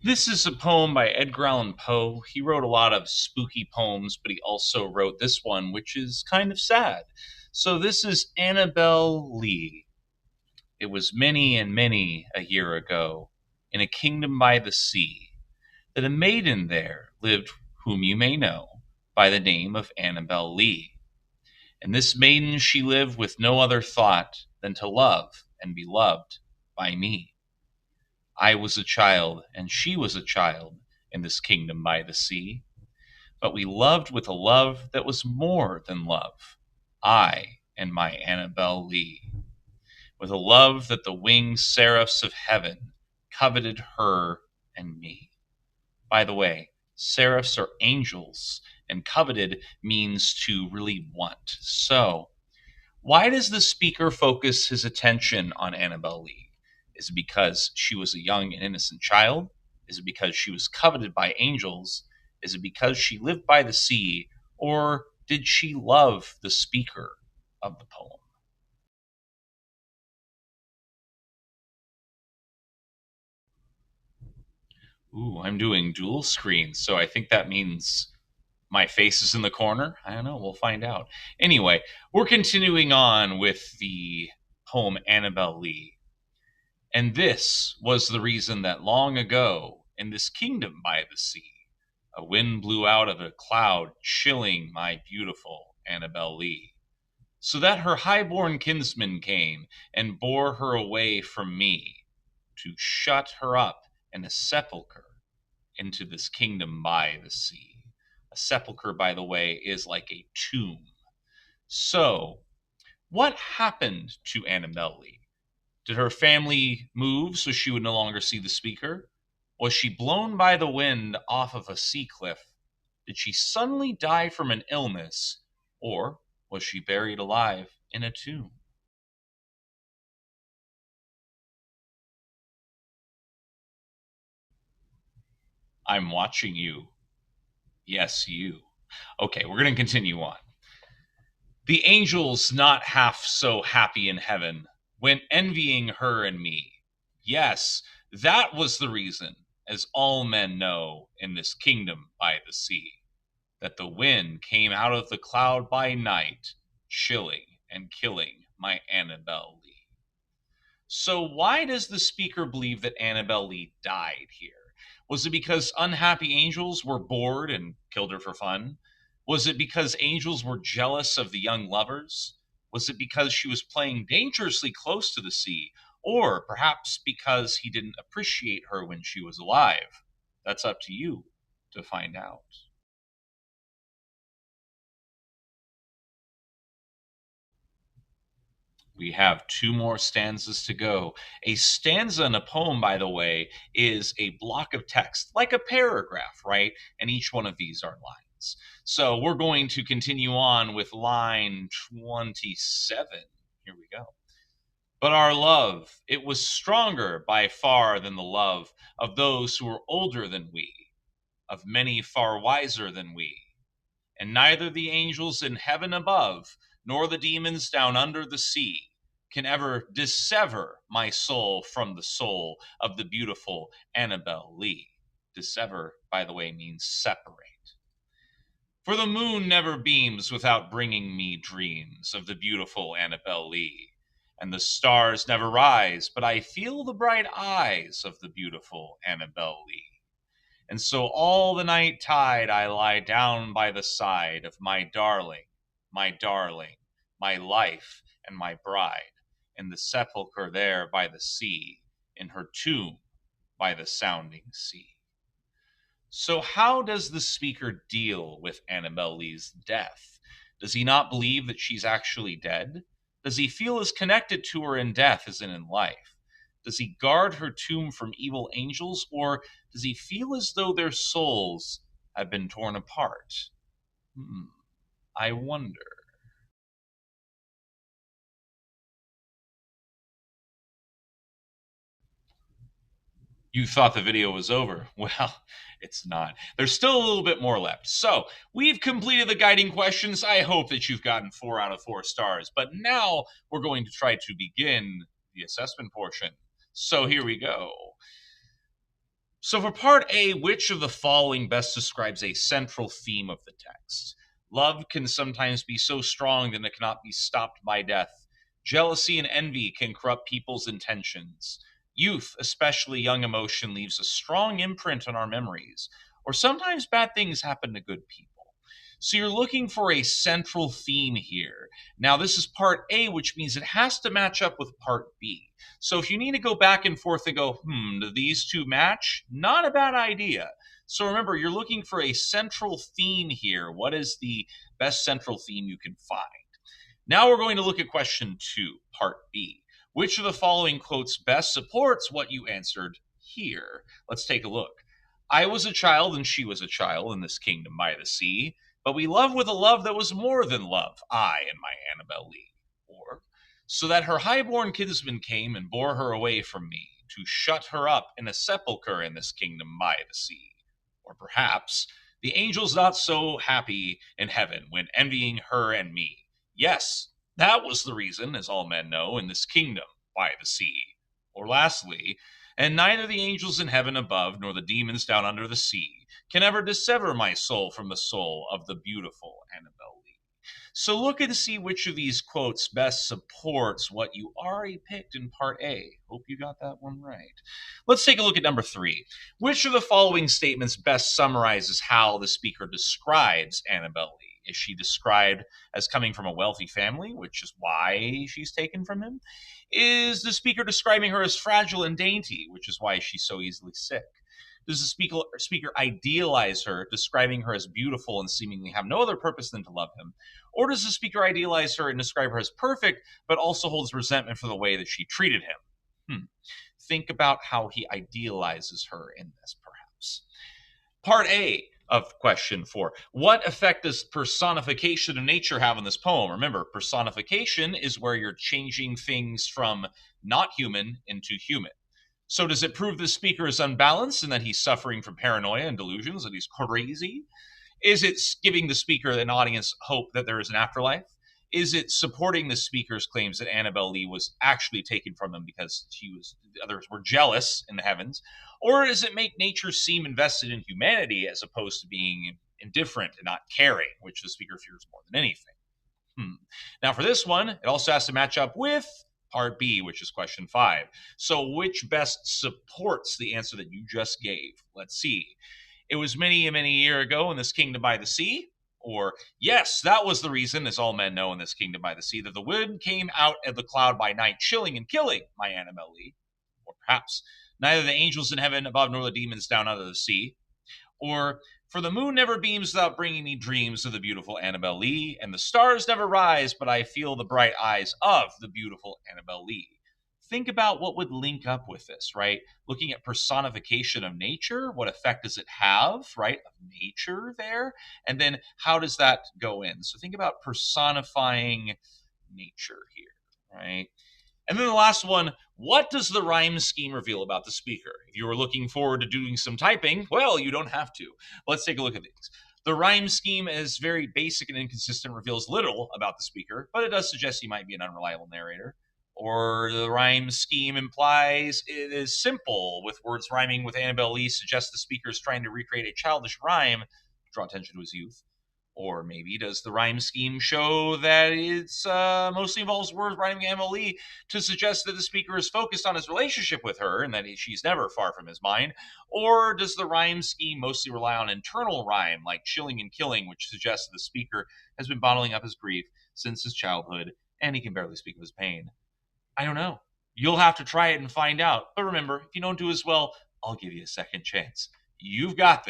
This is a poem by Edgar Allan Poe. He wrote a lot of spooky poems, but he also wrote this one, which is kind of sad. So this is Annabel Lee. It was many and many a year ago, in a kingdom by the sea, that a maiden there lived whom you may know by the name of Annabel Lee. And this maiden she lived with no other thought than to love and be loved by me. I was a child, and she was a child in this kingdom by the sea. But we loved with a love that was more than love, I and my Annabel Lee, with a love that the winged seraphs of heaven coveted her and me. By the way, seraphs are angels, and coveted means to really want. So, why does the speaker focus his attention on Annabel Lee? Is it because she was a young and innocent child? Is it because she was coveted by angels? Is it because she lived by the sea? Or did she love the speaker of the poem? Ooh, I'm doing dual screens, so I think that means my face is in the corner. I don't know. We'll find out. Anyway, we're continuing on with the poem Annabel Lee. And this was the reason that long ago, in this kingdom by the sea, a wind blew out of a cloud, chilling my beautiful Annabel Lee, so that her high-born kinsman came and bore her away from me, to shut her up in a sepulchre into this kingdom by the sea. A sepulchre, by the way, is like a tomb. So, what happened to Annabel Lee? Did her family move so she would no longer see the speaker? Was she blown by the wind off of a sea cliff? Did she suddenly die from an illness? Or was she buried alive in a tomb? I'm watching you. Yes, you. Okay, we're going to continue on. The angels, not half so happy in heaven, went envying her and me. Yes, that was the reason, as all men know in this kingdom by the sea, that the wind came out of the cloud by night, chilling and killing my Annabel Lee. So, why does the speaker believe that Annabel Lee died here? Was it because unhappy angels were bored and killed her for fun? Was it because angels were jealous of the young lovers? Was it because she was playing dangerously close to the sea? Or perhaps because he didn't appreciate her when she was alive? That's up to you to find out. We have two more stanzas to go. A stanza in a poem, by the way, is a block of text, like a paragraph, right? And each one of these are lines. So we're going to continue on with line 27. Here we go. But our love, it was stronger by far than the love of those who were older than we, of many far wiser than we. And neither the angels in heaven above, nor the demons down under the sea, can ever dissever my soul from the soul of the beautiful Annabel Lee. Dissever, by the way, means separate. For the moon never beams without bringing me dreams of the beautiful Annabel Lee. And the stars never rise, but I feel the bright eyes of the beautiful Annabel Lee. And so all the night tide I lie down by the side of my darling, my life and my bride, in the sepulchre there by the sea, in her tomb by the sounding sea. So, how does the speaker deal with Annabel Lee's death? Does he not believe that she's actually dead? Does he feel as connected to her in death as in life? Does he guard her tomb from evil angels, or does he feel as though their souls have been torn apart? Hmm, I wonder. You thought the video was over. Well, it's not. There's still a little bit more left. So, we've completed the guiding questions. I hope that you've gotten 4 out of 4 stars. But now we're going to try to begin the assessment portion. So, here we go. So, for part A, which of the following best describes a central theme of the text? Love can sometimes be so strong that it cannot be stopped by death. Jealousy and envy can corrupt people's intentions. Youth, especially young emotion, leaves a strong imprint on our memories. Or sometimes bad things happen to good people. So, you're looking for a central theme here. Now, this is part A, which means it has to match up with part B. So if you need to go back and forth and go, do these two match? Not a bad idea. So remember, you're looking for a central theme here. What is the best central theme you can find? Now we're going to look at question 2, part B. Which of the following quotes best supports what you answered here? Let's take a look. I was a child and she was a child in this kingdom by the sea, but we loved with a love that was more than love, I and my Annabel Lee. Or, so that her highborn kinsman came and bore her away from me, to shut her up in a sepulchre in this kingdom by the sea. Or perhaps, the angels not so happy in heaven when envying her and me. Yes, that was the reason, as all men know, in this kingdom by the sea. Or lastly, and neither the angels in heaven above nor the demons down under the sea can ever dissever my soul from the soul of the beautiful Annabel Lee. So look and see which of these quotes best supports what you already picked in part A. Hope you got that one right. Let's take a look at number 3. Which of the following statements best summarizes how the speaker describes Annabel Lee? Is she described as coming from a wealthy family, which is why she's taken from him? Is the speaker describing her as fragile and dainty, which is why she's so easily sick? Does the speaker idealize her, describing her as beautiful and seemingly have no other purpose than to love him? Or does the speaker idealize her and describe her as perfect, but also holds resentment for the way that she treated him? Think about how he idealizes her in this, perhaps. Part A of question 4. What effect does personification of nature have on this poem? Remember, personification is where you're changing things from not human into human. So does it prove the speaker is unbalanced and that he's suffering from paranoia and delusions, that he's crazy? Is it giving the speaker and audience hope that there is an afterlife? Is it supporting the speaker's claims that Annabel Lee was actually taken from him because the others were jealous in the heavens? Or does it make nature seem invested in humanity as opposed to being indifferent and not caring, which the speaker fears more than anything? Now for this one, it also has to match up with part B, which is question 5. So which best supports the answer that you just gave? Let's see. It was many a many year ago in this kingdom by the sea. Or, yes, that was the reason, as all men know in this kingdom by the sea, that the wind came out of the cloud by night, chilling and killing my Annabel Lee. Or perhaps, neither the angels in heaven above nor the demons down under the sea. Or, for the moon never beams without bringing me dreams of the beautiful Annabel Lee, and the stars never rise, but I feel the bright eyes of the beautiful Annabel Lee. Think about what would link up with this, right? Looking at personification of nature, what effect does it have, right, of nature there? And then how does that go in? So think about personifying nature here, right? And then the last one, what does the rhyme scheme reveal about the speaker? If you were looking forward to doing some typing, well, you don't have to. Let's take a look at these. The rhyme scheme is very basic and inconsistent, reveals little about the speaker, but it does suggest he might be an unreliable narrator. Or the rhyme scheme implies it is simple, with words rhyming with Annabel Lee suggests the speaker is trying to recreate a childish rhyme to draw attention to his youth. Or maybe does the rhyme scheme show that it's mostly involves words rhyming Annabel Lee to suggest that the speaker is focused on his relationship with her and that she's never far from his mind? Or does the rhyme scheme mostly rely on internal rhyme, like chilling and killing, which suggests that the speaker has been bottling up his grief since his childhood and he can barely speak of his pain? I don't know. You'll have to try it and find out. But remember, if you don't do as well, I'll give you a second chance. You've got this.